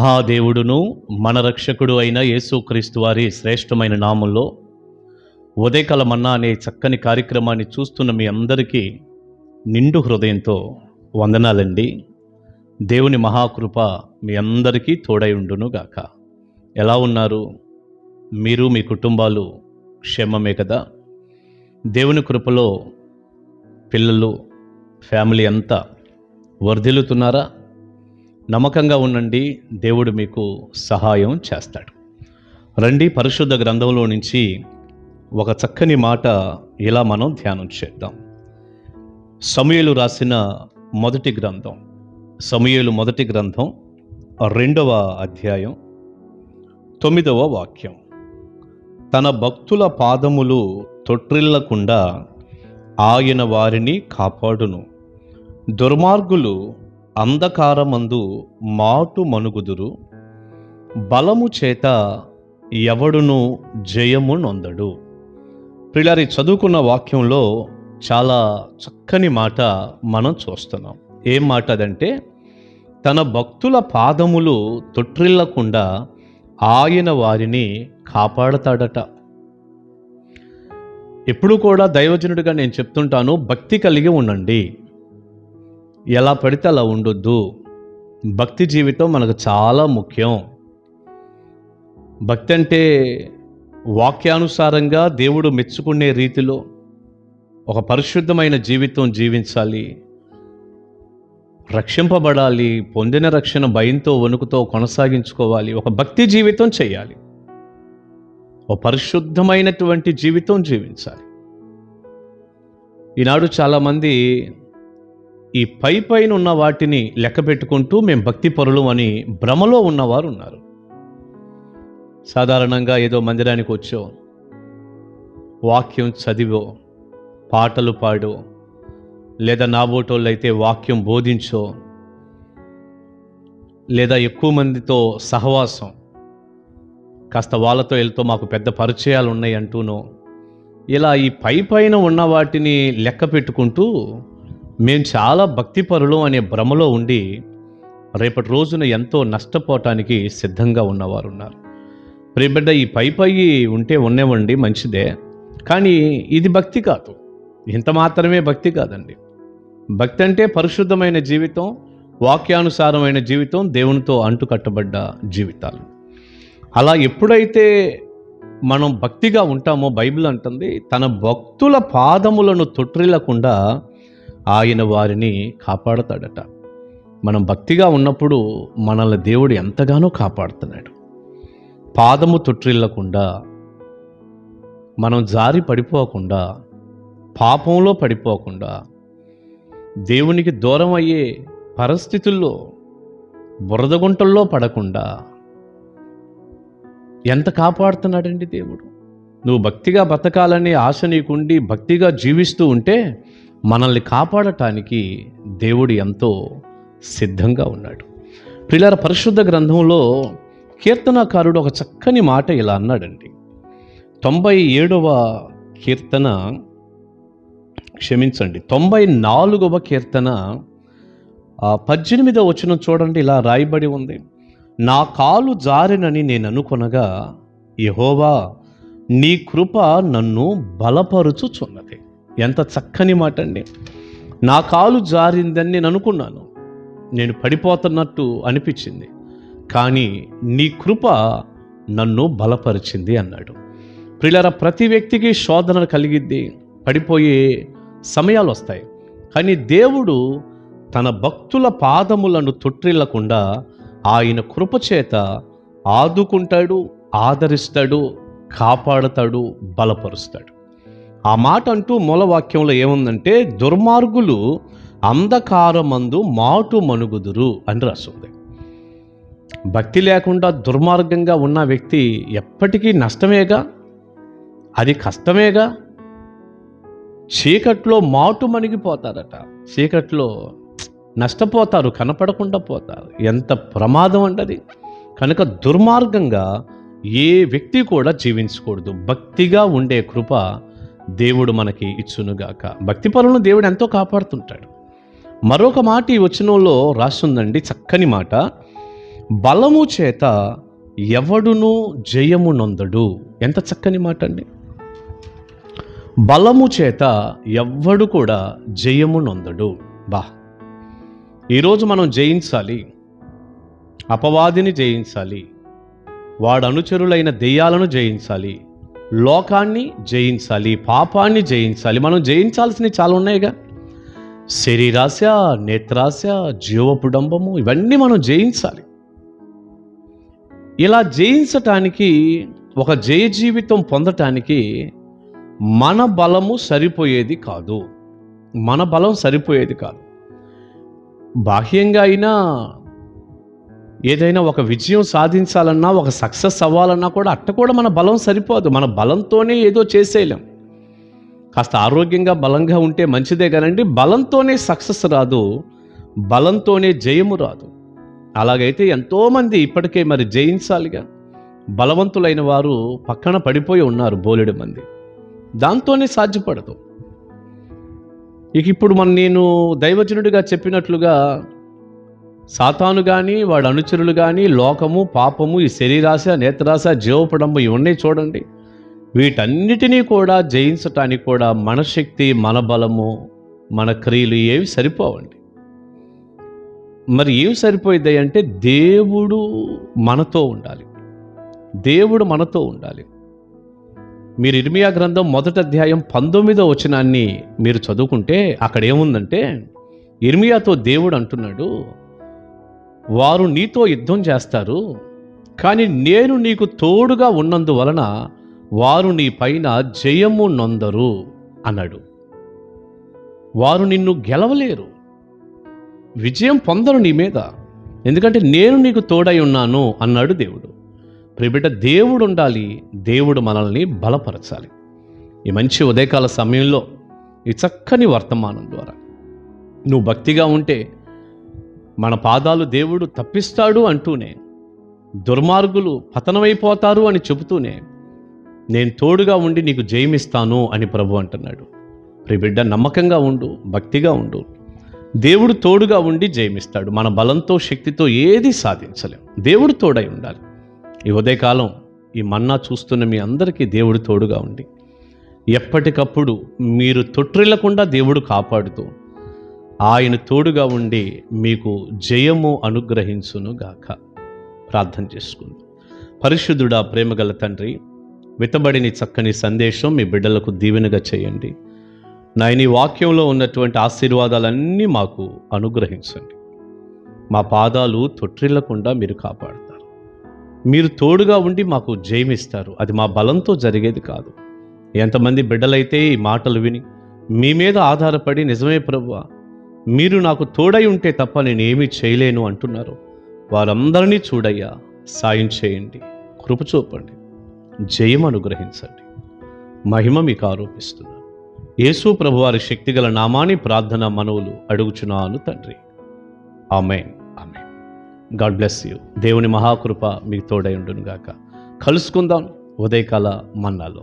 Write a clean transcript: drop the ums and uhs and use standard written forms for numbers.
మహాదేవుడును మన రక్షకుడు అయిన యేసుక్రీస్తు వారి శ్రేష్టమైన నామంలో ఉదయకాల మన్నా అనే చక్కని కార్యక్రమాన్ని చూస్తున్న మీ అందరికీ నిండు హృదయంతో వందనాలండి. దేవుని మహాకృప మీ అందరికీ తోడై ఉండును గాక. ఎలా ఉన్నారు? మీరు మీ కుటుంబాలు క్షేమమే కదా? దేవుని కృపలో పిల్లలు ఫ్యామిలీ అంతా వర్ధిల్లుతున్నారా? నమ్మకంగా ఉండండి, దేవుడు మీకు సహాయం చేస్తాడు. రండి, పరిశుద్ధ గ్రంథంలో నుంచి ఒక చక్కని మాట ఇలా మనం ధ్యానం చేద్దాం. సమూయేలు రాసిన మొదటి గ్రంథం, సమూయేలు మొదటి గ్రంథం 2వ అధ్యాయం 9వ వాక్యం. తన భక్తుల పాదములు తొట్రిల్లకుండా ఆయన వారిని కాపాడును. దుర్మార్గులు అంధకారమందు మాటు మనుగుదురు. బలము చేత ఎవడును జయము నొందడు. ప్రియులారి, చదువుకున్న వాక్యంలో చాలా చక్కని మాట మనం చూస్తున్నాం. ఏం మాట అదంటే, తన భక్తుల పాదములు తొట్రిల్లకుండా ఆయన వారిని కాపాడతాడట. ఎప్పుడు కూడా దైవజనుడిగా నేను చెప్తుంటాను, భక్తి కలిగి ఉండండి. ఎలా పడితే అలా ఉండొద్దు. భక్తి జీవితం మనకు చాలా ముఖ్యం. భక్తి అంటే వాక్యానుసారంగా దేవుడు మెచ్చుకునే రీతిలో ఒక పరిశుద్ధమైన జీవితం జీవించాలి, రక్షింపబడాలి, పొందిన రక్షణ భయంతో వణుకుతో కొనసాగించుకోవాలి, ఒక భక్తి జీవితం చేయాలి, ఒక పరిశుద్ధమైనటువంటి జీవితం జీవించాలి. ఈనాడు చాలామంది ఈ పైన ఉన్న వాటిని లెక్క పెట్టుకుంటూ మేము భక్తి పరులు అని భ్రమలో ఉన్నవారు ఉన్నారు. సాధారణంగా ఏదో మందిరానికి వచ్చో, వాక్యం చదివో, పాటలు పాడో, లేదా నాబోటోళ్ళు అయితే వాక్యం బోధించో, లేదా ఎక్కువ మందితో సహవాసం, కాస్త వాళ్ళతో వెళ్తూ మాకు పెద్ద పరిచయాలు ఉన్నాయి అంటూనో, ఇలా ఈ పైన ఉన్న వాటిని లెక్క పెట్టుకుంటూ మేము చాలా భక్తిపరులు అనే భ్రమలో ఉండి రేపటి రోజున ఎంతో నష్టపోవటానికి సిద్ధంగా ఉన్నవారు ఉన్నారు. ప్రియబిడ్డ, ఈ పై ఉంటే ఉన్నవండి, మంచిదే, కానీ ఇది భక్తి కాదు. ఇంత మాత్రమే భక్తి కాదండి. భక్తి అంటే పరిశుద్ధమైన జీవితం, వాక్యానుసారమైన జీవితం, దేవునితో అంటుకట్టబడ్డ జీవితాలు. అలా ఎప్పుడైతే మనం భక్తిగా ఉంటామో, బైబిల్ అంటుంది తన భక్తుల పాదములను తొట్రిల్లకుండా ఆయన వారిని కాపాడతాడట. మనం భక్తిగా ఉన్నప్పుడు మనల్ని దేవుడు ఎంతగానో కాపాడుతున్నాడు. పాదము తొట్రిల్లకుండా, మనం జారి పడిపోకుండా, పాపంలో పడిపోకుండా, దేవునికి దూరం అయ్యే పరిస్థితుల్లో బురదగుంటల్లో పడకుండా ఎంత కాపాడుతున్నాడండి దేవుడు. నువ్వు భక్తిగా బతకాలనే ఆశ నీకుండి భక్తిగా జీవిస్తూ ఉంటే మనల్ని కాపాడటానికి దేవుడు ఎంతో సిద్ధంగా ఉన్నాడు. ప్రియులారా, పరిశుద్ధ గ్రంథంలో కీర్తనాకారుడు ఒక చక్కని మాట ఇలా అన్నాడండి. 97వ కీర్తన, 94వ కీర్తన 18వ వచనం చూడండి. ఇలా రాయబడి ఉంది, నా కాలు జారినని నేను అనుకొనగా యెహోవా నీ కృప నన్ను బలపరుచుచున్నది. ఎంత చక్కని మాట అండి. నా కాలు జారిందని నేను అనుకున్నాను, నేను పడిపోతున్నట్టు అనిపించింది, కానీ నీ కృప నన్ను బలపరిచింది అన్నాడు. ప్రియులారా, ప్రతి వ్యక్తికి శోధన కలిగిద్ది, పడిపోయే సమయాలు వస్తాయి, కానీ దేవుడు తన భక్తుల పాదములను తొట్రిల్లకుండా ఆయన కృపచేత ఆదుకుంటాడు, ఆదరిస్తాడు, కాపాడుతాడు, బలపరుస్తాడు. ఆ మాట అంటూ మూలవాక్యంలో ఏముందంటే, దుర్మార్గులు అంధకారమందు మాటు మనుగుదురు అని రాస్తుంది. భక్తి లేకుండా దుర్మార్గంగా ఉన్న వ్యక్తి ఎప్పటికీ నష్టమేగా, అది కష్టమేగా. చీకట్లో మాటు మణిగిపోతారట, చీకట్లో నష్టపోతారు, కనపడకుండా పోతారు. ఎంత ప్రమాదం అంటది. కనుక దుర్మార్గంగా ఏ వ్యక్తి కూడా జీవించకూడదు. భక్తిగా ఉండే కృప దేవుడు మనకి ఇచ్చునుగాక. భక్తి పరులను దేవుడు ఎంతో కాపాడుతుంటాడు. మరొక మాట ఈ వచనంలో రాస్తుందండి, చక్కని మాట. బలము చేత ఎవడును జయము నొందడు. ఎంత చక్కని మాట అండి. బలము చేత ఎవ్వడు కూడా జయము నొందడు. ఈరోజు మనం జయించాలి, అపవాదిని జయించాలి, వాడు అనుచరులైన దెయ్యాలను జయించాలి, లోకాన్ని జయించాలి, పాపాన్ని జయించాలి. మనం జయించాల్సినవి చాలా ఉన్నాయిగా. శరీరాశ, నేత్రాశ, జీవపుడంబము, ఇవన్నీ మనం జయించాలి. ఇలా జయించటానికి, ఒక జయ జీవితం పొందటానికి మన బలము సరిపోయేది కాదు. మన బలం సరిపోయేది కాదు. బాహ్యంగా అయినా ఏదైనా ఒక విజయం సాధించాలన్నా, ఒక సక్సెస్ అవ్వాలన్నా కూడా కూడా మన బలం సరిపోదు. మన బలంతోనే ఏదో చేసేయలేం. కాస్త ఆరోగ్యంగా బలంగా ఉంటే మంచిదే కానండి, బలంతోనే సక్సెస్ రాదు, బలంతోనే జయము రాదు. అలాగైతే ఎంతోమంది ఇప్పటికే మరి జయించాలిగా, బలవంతులైన వారు పక్కన పడిపోయి ఉన్నారు బోలెడు మంది. దాంతోనే సాధ్యపడదు. ఇప్పుడు నేను దైవజనుడిగా చెప్పినట్లుగా సాతాను కానీ, వాడి అనుచరులు కానీ, లోకము, పాపము, ఈ శరీరాశ, నేత్రాశ, జీవపడంబు ఇవి ఉన్నాయి చూడండి. వీటన్నిటినీ కూడా జయించటానికి కూడా మన శక్తి, మన బలము, మన క్రియలు ఏవి సరిపోవండి. మరి ఏవి సరిపోయిద్దాయి అంటే దేవుడు మనతో ఉండాలి. దేవుడు మనతో ఉండాలి. మీరు ఇర్మియా గ్రంథం 1వ అధ్యాయం 19వ వచనాన్ని మీరు చదువుకుంటే అక్కడ ఏముందంటే, ఇర్మియాతో దేవుడు అంటున్నాడు, వారు నీతో యుద్ధం చేస్తారు, కానీ నేను నీకు తోడుగా ఉన్నందువలన వారు నీ పైన జయము నొందరు అన్నాడు. వారు నిన్ను గెలవలేరు, విజయం పొందరు నీ మీద, ఎందుకంటే నేను నీకు తోడై ఉన్నాను అన్నాడు దేవుడు. ప్రియబిడ్డ, దేవుడు ఉండాలి, దేవుడు మనల్ని బలపరచాలి. ఈ మంచి ఉదయకాల సమయంలో ఈ చక్కని వర్తమానం ద్వారా నువ్వు భక్తిగా ఉంటే మన పాదాలు దేవుడు తప్పిస్తాడు అంటూనే, దుర్మార్గులు పతనమైపోతారు అని చెబుతూనే, నేను తోడుగా ఉండి నీకు జయమిస్తాను అని ప్రభు అంటున్నాడు. ప్రియబిడ్డ, నమ్మకంగా ఉండు, భక్తిగా ఉండు, దేవుడు తోడుగా ఉండి జయమిస్తాడు. మన బలంతో, శక్తితో ఏది సాధించలేం. దేవుడు తోడై ఉండాలి. ఈ ఉదయకాలం ఈ మన్నా చూస్తున్న మీ అందరికీ దేవుడు తోడుగా ఉండి ఎప్పటికప్పుడు మీరు తొట్టిల్లకుండా దేవుడు కాపాడుతూ ఆయన తోడుగా ఉండి మీకు జయము అనుగ్రహించును గాక. ప్రార్థన చేసుకుందాం. పరిశుద్ధుడా, ప్రేమగల తండ్రి, విత్తబడిన చక్కని సందేశం మీ బిడ్డలకు దీవెనగా చేయండి. నాయన, ఈ వాక్యంలో ఉన్నటువంటి ఆశీర్వాదాలన్నీ మాకు అనుగ్రహించండి. మా పాదాలు తొట్టిల్లకుండా మీరు కాపాడుతారు. మీరు తోడుగా ఉండి మాకు జయమిస్తారు. అది మా బలంతో జరిగేది కాదు. ఎంతమంది బిడ్డలైతే ఈ మాటలు విని మీ మీద ఆధారపడి, నిజమే ప్రభువా, మీరు నాకు తోడై ఉంటే తప్ప నేనేమీ చేయలేను అంటున్నారు, వారందరినీ చూడయ్యా, సాయం చేయండి, కృప చూపండి, జయం అనుగ్రహించండి. మహిమ మీకు ఆరోపిస్తున్నాను. యేసు ప్రభువారి శక్తిగల నామాని ప్రార్థన మనవులు అడుగుచున్నాను తండ్రి. Amen. Amen. God bless you. దేవుని మహాకృప మీకు తోడై ఉండును గాక. కలుసుకుందాం ఉదయకాల మన్నాలో.